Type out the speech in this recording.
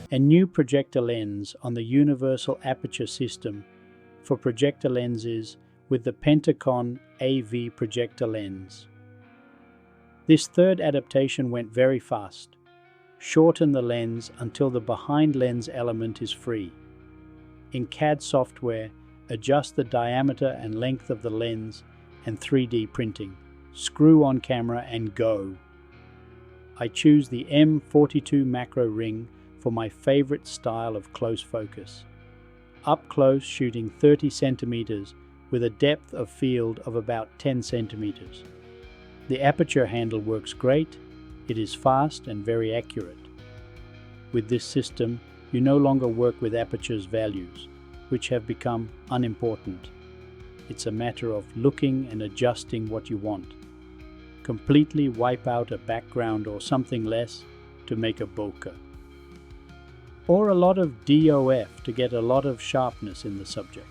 A new projector lens on the universal aperture system for projector lenses with the Pentacon AV projector lens. This third adaptation went very fast. Shorten the lens until the behind lens element is free. In CAD software, adjust the diameter and length of the lens and 3D printing. Screw on camera and go. I choose the M42 macro ring for my favorite style of close focus. Up close, shooting 30 centimeters with a depth of field of about 10 centimeters. The aperture handle works great. It is fast and very accurate. With this system, you no longer work with aperture's values, which have become unimportant. It's a matter of looking and adjusting what you want. Completely wipe out a background or something less to make a bokeh. Or a lot of DOF to get a lot of sharpness in the subject.